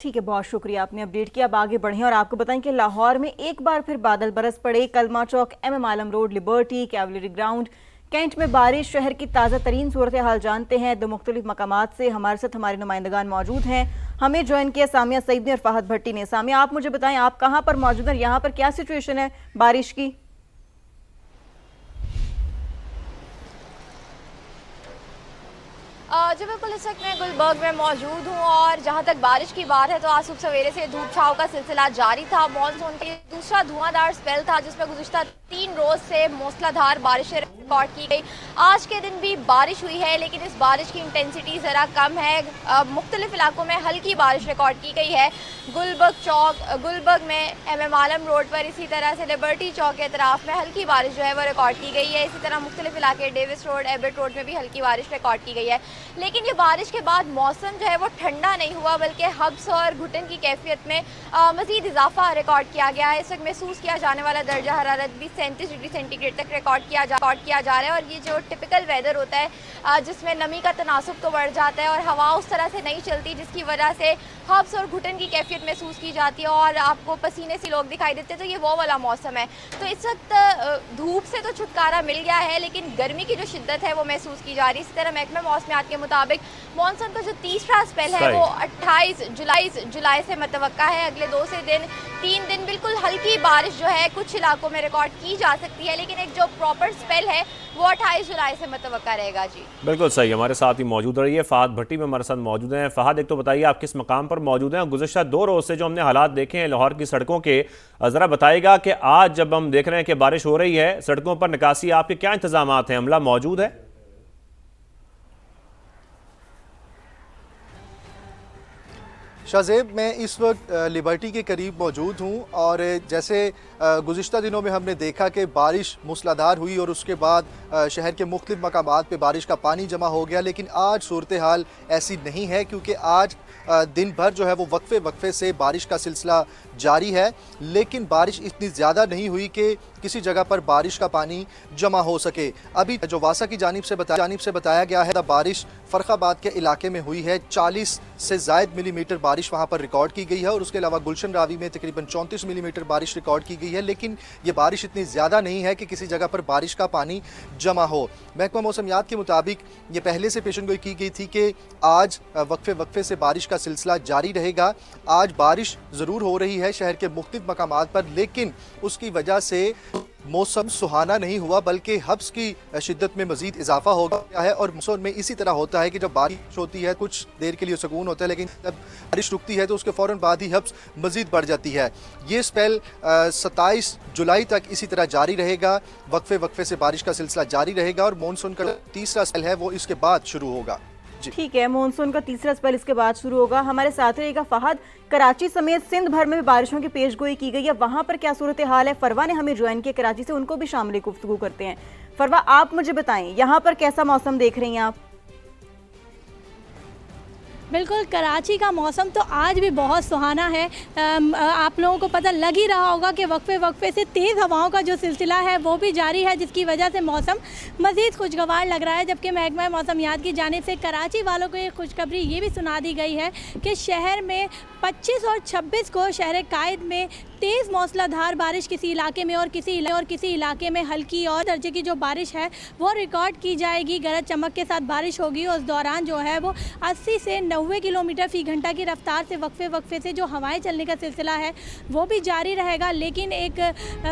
ठीक है, बहुत शुक्रिया, आपने अपडेट किया। अब आगे बढ़ें और आपको बताएं कि लाहौर में एक बार फिर बादल बरस पड़े। Kalma Chowk, MM Alam Road, Liberty, Cavalry Ground, Cantt में बारिश। शहर की ताज़ा तरीन सूरत हाल जानते हैं। दो मुख्तलिफ मकामात से हमारे साथ हमारे नुमाइंदगान मौजूद हैं। हमें ज्वाइन किया सामिया सईद ने और फहद भट्टी ने। सामिया, आप मुझे बताएं, आप कहाँ पर मौजूद हैं, यहाँ पर क्या सिचुएशन है बारिश की? जी बिल्कुल, इस वक्त मैं गुलबर्ग में मौजूद हूँ और जहाँ तक बारिश की बात है तो आज सुबह सवेरे से धूप छाँव का सिलसिला जारी था। मॉनसून के दूसरा धुआंधार स्पेल था जिसमें गुज़िश्ता 3 रोज़ से मूसलाधार बारिशें रिकॉर्ड की गई। आज के दिन भी बारिश हुई है लेकिन इस बारिश की इंटेंसिटी ज़रा कम है। मुख्तलिफ इलाकों में हल्की बारिश रिकॉर्ड की गई है। गुलबर्ग में MM आलम रोड पर, इसी तरह से लिबर्टी चौक के अतराफ में हल्की बारिश जो है वो रिकॉर्ड की गई है। इसी तरह मुख्तलिफ इलाके डेविस रोड, एबट रोड में भी हल्की बारिश रिकॉर्ड की गई है। लेकिन ये बारिश के बाद मौसम जो है वो ठंडा नहीं हुआ बल्कि हब्स और घुटन की कैफियत में मज़ीद इजाफा रिकॉर्ड किया गया है। इस वक्त महसूस किया जाने वाला दर्जा हरारत भी 37 डिग्री सेंटीग्रेड तक रिकॉर्ड किया जा रहा है। और ये जो टिपिकल वेदर होता है जिसमें नमी का तनासुब तो बढ़ जाता है और हवा उस तरह से नहीं चलती जिसकी वजह से हब्स और घुटन की कैफियत महसूस की जाती है और आपको पसीने से लोग दिखाई देते हैं, तो ये वो वाला मौसम है। तो इस वक्त धूप से तो छुटकारा मिल गया है लेकिन गर्मी की जो शिद्दत है वो महसूस की जा रही है। इसी तरह महकमा मौसमियात के मुताबिक मॉनसून का जो तीसरा स्पेल है वो 28 जुलाई से मतवक्का है। अगले 3 दिन बिल्कुल हल्की बारिश जो है कुछ इलाकों में रिकॉर्ड की जा सकती है लेकिन एक जो प्रॉपर स्पेल है वो 28 जुलाई से मतवक्का रहेगा। जी बिल्कुल सही, हमारे साथ ही मौजूद रही है फहद भट्टी में हमारे साथ मौजूद हैं। फहद, एक तो बताइए आप किस मकाम पर मौजूद हैं? गुज़िश्ता 2 रोज़ से जो हमने हालात देखे हैं लाहौर की सड़कों के, ज़रा बताइएगा कि आज जब हम देख रहे हैं कि बारिश हो रही है, सड़कों पर निकासी आपके क्या इंतजामात हैं? अमला मौजूद है? शाहज़ेब, मैं इस वक्त लिबर्टी के करीब मौजूद हूँ और जैसे गुज़िश्ता दिनों में हमने देखा कि बारिश मूसलाधार हुई और उसके बाद शहर के मुख्तलिफ मकामात पे बारिश का पानी जमा हो गया, लेकिन आज सूरत हाल ऐसी नहीं है क्योंकि आज दिन भर जो है वो वक्फे से बारिश का सिलसिला जारी है। लेकिन बारिश इतनी ज़्यादा नहीं हुई कि किसी जगह पर बारिश का पानी जमा हो सके। अभी जो वासा की जानिब से बताया गया है, बारिश फ़र्खाबाद के इलाके में हुई है। 40 से ज़ायद मिलीमीटर बारिश वहाँ पर रिकॉर्ड की गई है और उसके अलावा गुलशन रावी में तकरीबन 34 मिलीमीटर बारिश रिकॉर्ड की गई है। लेकिन ये बारिश इतनी ज़्यादा नहीं है कि किसी जगह पर बारिश का पानी जमा हो। महकमा मौसमियात के मुताबिक ये पहले से पेशनगोई की गई थी कि आज वक्फे से बारिश का सिलसिला जारी रहेगा। आज बारिश ज़रूर हो रही है शहर के मुख्तलिफ मकामात पर, लेकिन उसकी वजह से मौसम सुहाना नहीं हुआ बल्कि हब्स की शिद्दत में मजीद इजाफा हो गया है। और मौसम में इसी तरह होता है कि जब बारिश होती है कुछ देर के लिए सुकून होता है, लेकिन जब बारिश रुकती है तो उसके फ़ौरन बाद ही हब्स मजीद बढ़ जाती है। ये स्पेल 27 जुलाई तक इसी तरह जारी रहेगा। वक्फे से बारिश का सिलसिला जारी रहेगा और मानसून का तीसरा स्पेल है वो इसके बाद शुरू होगा। ठीक है, मानसून का तीसरा स्पेल इसके बाद शुरू होगा। हमारे साथ रहेगा फहद। कराची समेत सिंध भर में भी बारिशों की पेशगोई की गई है, वहां पर क्या सूरत हाल है? फरवा ने हमें ज्वाइन किया कराची से, उनको भी शामिल गुफ्तगू करते हैं। फरवा, आप मुझे बताएं यहाँ पर कैसा मौसम देख रही हैं आप? बिल्कुल, कराची का मौसम तो आज भी बहुत सुहाना है। आप लोगों को पता लग ही रहा होगा कि वक्फे से तेज़ हवाओं का जो सिलसिला है वो भी जारी है जिसकी वजह से मौसम मज़ीद खुशगवार लग रहा है। जबकि महकमा मौसमियात की जानिब से कराची वालों को ये खुशखबरी ये भी सुना दी गई है कि शहर में 25 और 26 को शहर कायद में तेज़ मौसलाधार बारिश किसी इलाके में और किसी इलाके में हल्की और दर्जे की जो बारिश है वो रिकॉर्ड की जाएगी। गरज चमक के साथ बारिश होगी। उस दौरान जो है वो 80 से 90 किलोमीटर फ़ी घंटा की रफ्तार से वक्फे से जो हवाएं चलने का सिलसिला है वो भी जारी रहेगा। लेकिन एक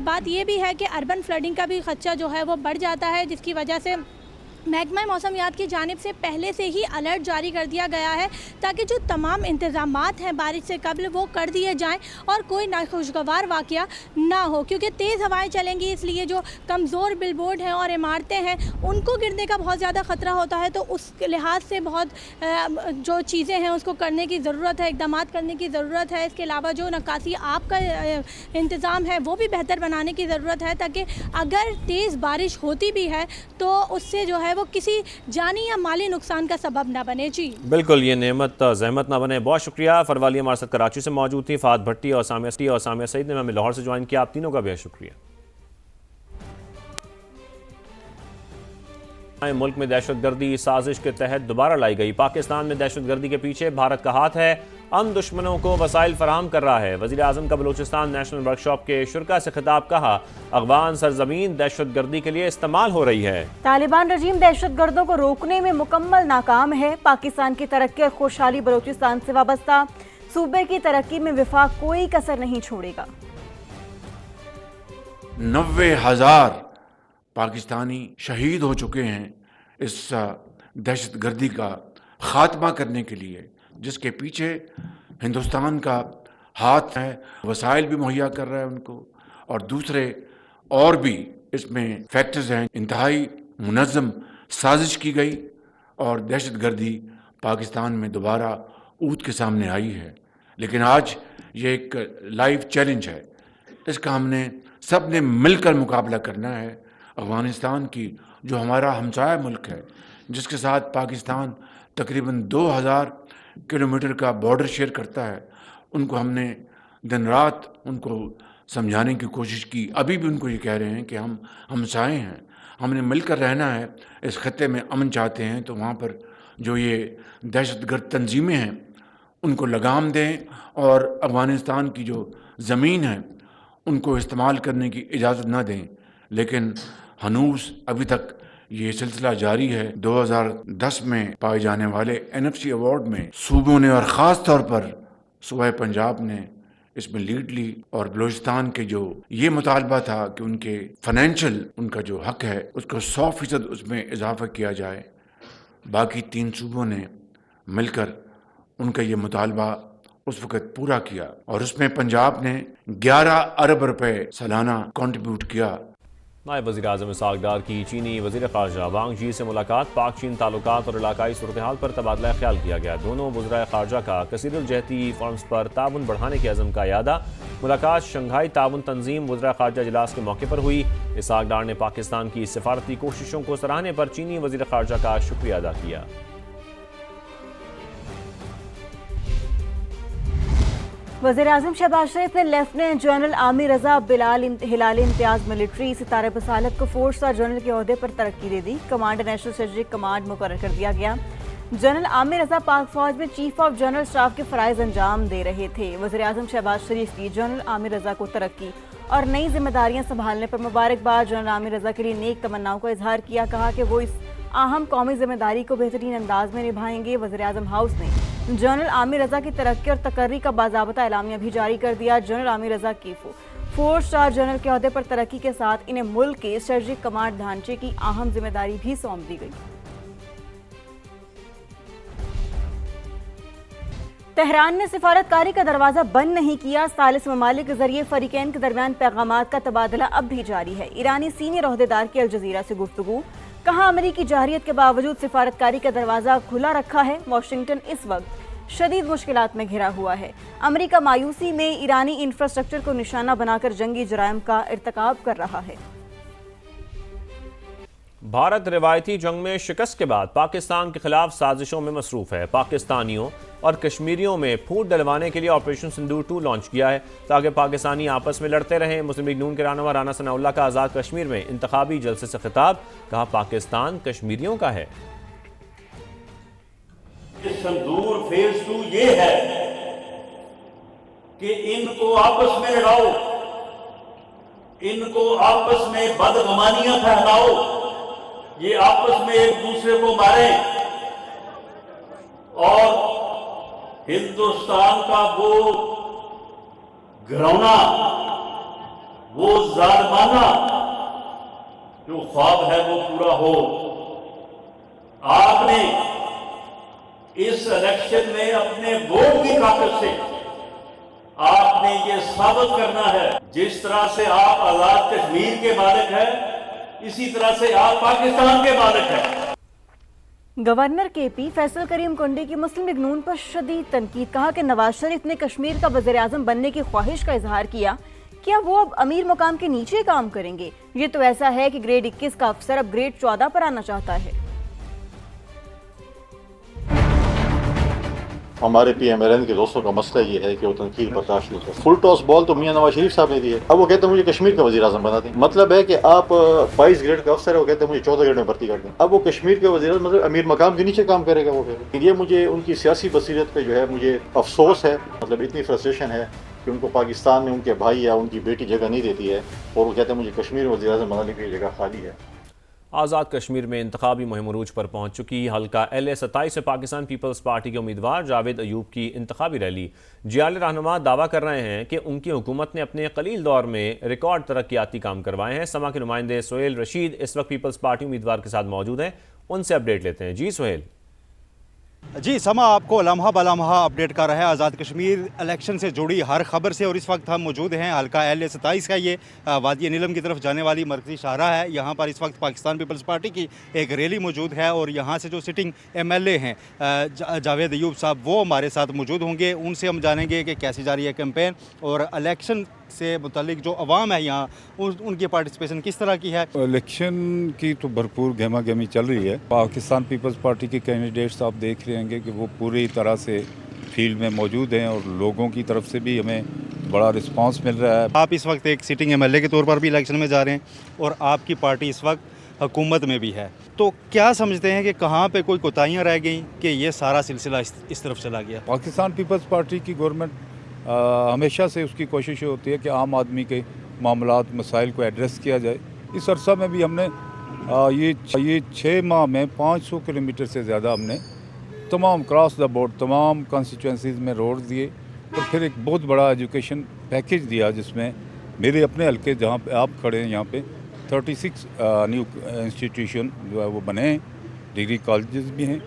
बात ये भी है कि अर्बन फ्लडिंग का भी खदशा जो है वो बढ़ जाता है जिसकी वजह से महकमा मौसमियात की जानिब से पहले से ही अलर्ट जारी कर दिया गया है ताकि जो तमाम इंतज़ामात हैं बारिश से कबल वो कर दिए जाएं और कोई नाखुशगवार वाक़या ना हो, क्योंकि तेज़ हवाएं चलेंगी इसलिए जो कमज़ोर बिलबोर्ड हैं और इमारतें हैं उनको गिरने का बहुत ज़्यादा ख़तरा होता है। तो उस लिहाज से बहुत जो चीज़ें हैं उसको करने की ज़रूरत है, इक़दामात करने की ज़रूरत है। इसके अलावा जो नक्कासी आप का इंतज़ाम है वो भी बेहतर बनाने की ज़रूरत है ताकि अगर तेज़ बारिश होती भी है तो उससे जो है वो किसी जानी या माली नुकसान का सबब ना बने। जी बिल्कुल, ये नेमत जहमत ना बने। बहुत शुक्रिया। फरवाली हमारे साथ कराची से मौजूद थी, फहद भट्टी और सामिया सईद ने हमें लाहौर से ज्वाइन किया। आप तीनों का बेहद शुक्रिया। ملک میں دہشت گردی سازش کے تحت دوبارہ لائی گئی۔ پاکستان میں دہشت گردی کے پیچھے بھارت کا ہاتھ ہے، ہم دشمنوں کو وسائل فراہم کر رہا ہے۔ وزیر اعظم کا بلوچستان نیشنل ورکشاپ کے شرکاء سے خطاب، کہا افغان سرزمین دہشت گردی کے لیے استعمال ہو رہی ہے۔ طالبان رجیم دہشت گردوں کو روکنے میں مکمل ناکام ہے۔ پاکستان کی ترقی اور خوشحالی بلوچستان سے وابستہ، صوبے کی ترقی میں وفاق کوئی کسر نہیں چھوڑے گا۔ 90,000 پاکستانی شہید ہو چکے ہیں اس دہشت گردی کا خاتمہ کرنے کے لیے، جس کے پیچھے ہندوستان کا ہاتھ ہے، وسائل بھی مہیا کر رہا ہے ان کو، اور دوسرے اور بھی اس میں فیکٹرز ہیں۔ انتہائی منظم سازش کی گئی اور دہشت گردی پاکستان میں دوبارہ اونچ کے سامنے آئی ہے، لیکن آج یہ ایک لائیو چیلنج ہے، اس کا ہم نے سب نے مل کر مقابلہ کرنا ہے۔ افغانستان کی جو ہمارا ہمسایہ ملک ہے، جس کے ساتھ پاکستان تقریباً 2000 کلومیٹر کا بارڈر شیئر کرتا ہے، ان کو ہم نے دن رات ان کو سمجھانے کی کوشش کی۔ ابھی بھی ان کو یہ کہہ رہے ہیں کہ ہم ہمسائے ہیں، ہم نے مل کر رہنا ہے، اس خطے میں امن چاہتے ہیں، تو وہاں پر جو یہ دہشت گرد تنظیمیں ہیں ان کو لگام دیں اور افغانستان کی جو زمین ہے ان کو استعمال کرنے کی اجازت نہ دیں۔ لیکن ہنوز ابھی تک یہ سلسلہ جاری ہے۔ 2010 میں پائے جانے والے NFC ایوارڈ میں صوبوں نے اور خاص طور پر صوبہ پنجاب نے اس میں لیڈ لی، اور بلوچستان کے جو یہ مطالبہ تھا کہ ان کے فائنینشیل ان کا جو حق ہے اس کو 100% اس میں اضافہ کیا جائے، باقی 3 صوبوں نے مل کر ان کا یہ مطالبہ اس وقت پورا کیا، اور اس میں پنجاب نے 11 ارب روپے سالانہ کنٹریبیوٹ کیا۔ نائب وزیر اعظم اسحاق ڈار کی چینی وزیر خارجہ وانگ جی سے ملاقات، پاک چین تعلقات اور علاقائی صورتحال پر تبادلہ خیال کیا گیا۔ دونوں وزرائے خارجہ کا کثیر الجہتی فورمز پر تعاون بڑھانے کے عزم کا اعادہ۔ ملاقات شنگھائی تعاون تنظیم وزرائے خارجہ اجلاس کے موقع پر ہوئی۔ اسحاق ڈار نے پاکستان کی سفارتی کوششوں کو سراہنے پر چینی وزیر خارجہ کا شکریہ ادا کیا۔ وزیر اعظم شہباز شریف نے لیفٹیننٹ جنرل عامر رضا ہلال امتیاز ملٹری ستارہ بصالت کو 4 اسٹار جنرل کے عہدے پر ترقی دے دی۔ کمانڈر نیشنل اسٹریٹجک کمانڈ مقرر کر دیا گیا۔ جنرل عامر رضا پاک فوج میں چیف آف جنرل اسٹاف کے فرائض انجام دے رہے تھے۔ وزیر اعظم شہباز شریف کی جنرل عامر رضا کو ترقی اور نئی ذمہ داریاں سنبھالنے پر مبارکباد۔ جنرل عامر رضا کے لیے نیک تمناؤں کا اظہار کیا، کہا کہ وہ اس اہم قومی ذمہ داری کو بہترین انداز میں نبھائیں گے۔ وزیر اعظم ہاؤس نے جنرل عامر رضا کی ترقی اور تقرری کا باضابطہ اعلامیہ بھی جاری کر دیا۔ جنرل عامر رضا کی 4 اسٹار جنرل کے عہدے پر ترقی کے ساتھ انہیں ملک کے اسٹریٹجک کمانڈ ڈھانچے کی اہم ذمہ داری بھی سونپ دی گئی۔ تہران نے سفارتکاری کا دروازہ بند نہیں کیا، ثالث ممالک کے ذریعے فریقین کے درمیان پیغامات کا تبادلہ اب بھی جاری ہے۔ ایرانی سینئر عہدیدار کی الجزیرہ سے گفتگو، کہا امریکی جارحیت کے باوجود سفارتکاری کا دروازہ کھلا رکھا ہے۔ واشنگٹن اس وقت شدید مشکلات میں گھرا ہوا ہے۔ امریکہ مایوسی میں ایرانی انفراسٹرکچر کو نشانہ بنا کر جنگی جرائم کا ارتکاب کر رہا ہے۔ بھارت روایتی جنگ میں شکست کے بعد پاکستان کے خلاف سازشوں میں مصروف ہے۔ پاکستانیوں اور کشمیریوں میں پھوٹ ڈلوانے کے لیے آپریشن سندور 2 لانچ کیا ہے تاکہ پاکستانی آپس میں لڑتے رہیں۔ مسلم لیگ نون کے رہنما رانا ثناء اللہ کا آزاد کشمیر میں انتخابی جلسے سے خطاب، کہا پاکستان کشمیریوں کا ہے۔ سندور فیز 2 یہ ہے کہ ان کو آپس میں لڑاؤ، ان کو آپس میں بدگمانیاں پھیلاؤ، یہ آپس میں ایک دوسرے کو ماریں، اور ہندوستان کا وہ گھرونا، وہ ظالمانہ جو خواب ہے وہ پورا ہو۔ آپ نے اس الیکشن میں اپنے ووٹ کی طاقت سے آپ نے یہ ثابت کرنا ہے، جس طرح سے آپ آزاد کشمیر کے مالک ہیں اسی طرح سے آپ پاکستان کے مالک ہیں۔ گورنر کے پی فیصل کریم کنڈی کی مسلم لیگ نون پر شدید تنقید، کہا کہ نواز شریف نے کشمیر کا وزیر اعظم بننے کی خواہش کا اظہار کیا، کیا وہ اب امیر مقام کے نیچے کام کریں گے؟ یہ تو ایسا ہے کہ گریڈ 21 کا افسر اب گریڈ 14 پر آنا چاہتا ہے۔ हमारे PMLN के दोस्तों का मसला ये है कि वो तनकीद बर्दाश्त नहीं करते। फुल टॉस बॉल तो मियां नवाज शरीफ साहब ने दी है, अब वो कहते हैं मुझे कश्मीर का वज़ीर आज़म बना दें। मतलब है कि आप 22 ग्रेड का अफसर है, वो कहते हैं मुझे 14 ग्रेड में भर्ती कर दें। अब वो कश्मीर के वज़ीर मतलब अमीर मकाम के नीचे काम करेगा वो फिर। ये मुझे उनकी सियासी बसीरत पे जो है मुझे अफसोस है, मतलब इतनी फ्रस्ट्रेशन है कि उनको पाकिस्तान में उनके भाई या उनकी बेटी जगह नहीं देती है और वो कहते हैं मुझे कश्मीर में वज़ीर आज़म बनाने की जगह खाली है। आज़ाद कश्मीर में इंतखाबी मुहिम उरूज पर पहुंच चुकी। हल्का LA-27 से पाकिस्तान पीपल्स पार्टी के उम्मीदवार जावेद अयूब की इंतखाबी रैली। जियाल रहनुमा दावा कर रहे हैं कि उनकी हुकूमत ने अपने कलील दौर में रिकॉर्ड तरक्याती काम करवाए हैं। समा के नुमाइंदे सोहेल रशीद इस वक्त पीपल्स पार्टी उम्मीदवार के साथ मौजूद हैं, उनसे अपडेट लेते हैं। जी सोहेल। जी समा आपको लम्हा बलम्हा अपडेट कर रहा है आज़ाद कश्मीर इलेक्शन से जुड़ी हर खबर से, और इस वक्त हम मौजूद हैं हल्का LA-27 का ये वादी नीलम की तरफ जाने वाली मरकज़ी शाहराह है। यहाँ पर इस वक्त पाकिस्तान पीपल्स पार्टी की एक रैली मौजूद है और यहाँ से जो सिटिंग MLA हैं जावेद अयूब साहब, वो हमारे साथ मौजूद होंगे। उनसे हम जानेंगे कि कैसी जा रही है कैंपेन और इलेक्शन से मुतालिक जो अवाम है यहाँ उनकी पार्टिसिपेशन किस तरह की है। इलेक्शन की तो भरपूर गहमा गहमी चल रही है। पाकिस्तान पीपल्स पार्टी के कैंडिडेट्स आप देख रहे होंगे कि वो पूरी तरह से फील्ड में मौजूद हैं और लोगों की तरफ से भी हमें बड़ा रिस्पांस मिल रहा है। आप इस वक्त एक सिटिंग MLA के तौर पर भी इलेक्शन में जा रहे हैं और आपकी पार्टी इस वक्त हुकूमत में भी है, तो क्या समझते हैं कि कहाँ पे कोई कोताहियाँ रह गई कि ये सारा सिलसिला इस तरफ चला गया। पाकिस्तान पीपल्स पार्टी की गवर्नमेंट हमेशा से उसकी कोशिश होती है कि आम आदमी के मामलात मसाइल को एड्रेस किया जाए। इस अरसा में भी हमने ये 6 माह में 500 किलोमीटर से ज़्यादा हमने तमाम क्रॉस द बोर्ड तमाम कॉन्स्टिट्यूंसीज़ में रोड दिए और फिर एक बहुत बड़ा एजुकेशन पैकेज दिया जिसमें मेरे अपने हल्के जहाँ पे आप खड़े हैं यहाँ पे 36 न्यू इंस्टीट्यूशन जो है वो बने हैं। डिग्री कॉलेजेस भी हैं,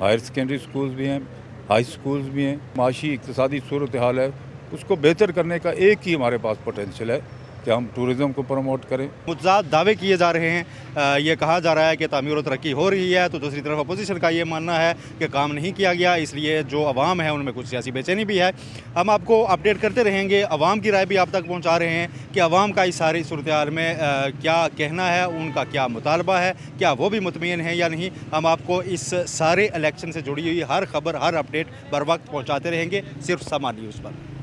हायर सेकेंडरी स्कूल्स भी हैं, हाई स्कूल्स भी हैं। माशी इक़्तिसादी सूरत हाल है उसको बेहतर करने का एक ही हमारे पास पोटेंशियल है कि हम टूरिज़म को प्रमोट करें। मुतज़ाद दावे किए जा रहे हैं, ये कहा जा रहा है कि तामीर और तरक्की हो रही है, तो दूसरी तरफ अपोजिशन का ये मानना है कि काम नहीं किया गया, इसलिए जो अवाम है उनमें कुछ सियासी बेचैनी भी है। हम आपको अपडेट करते रहेंगे, अवाम की राय भी आप तक पहुंचा रहे हैं कि अवाम का इस सारी सूरत हाल में क्या कहना है, उनका क्या मुतालबा है, क्या वो भी मुतमईन है या नहीं। हम आपको इस सारे इलेक्शन से जुड़ी हुई हर खबर हर अपडेट बर वक्त पहुँचाते रहेंगे, सिर्फ समा न्यूज़ पर।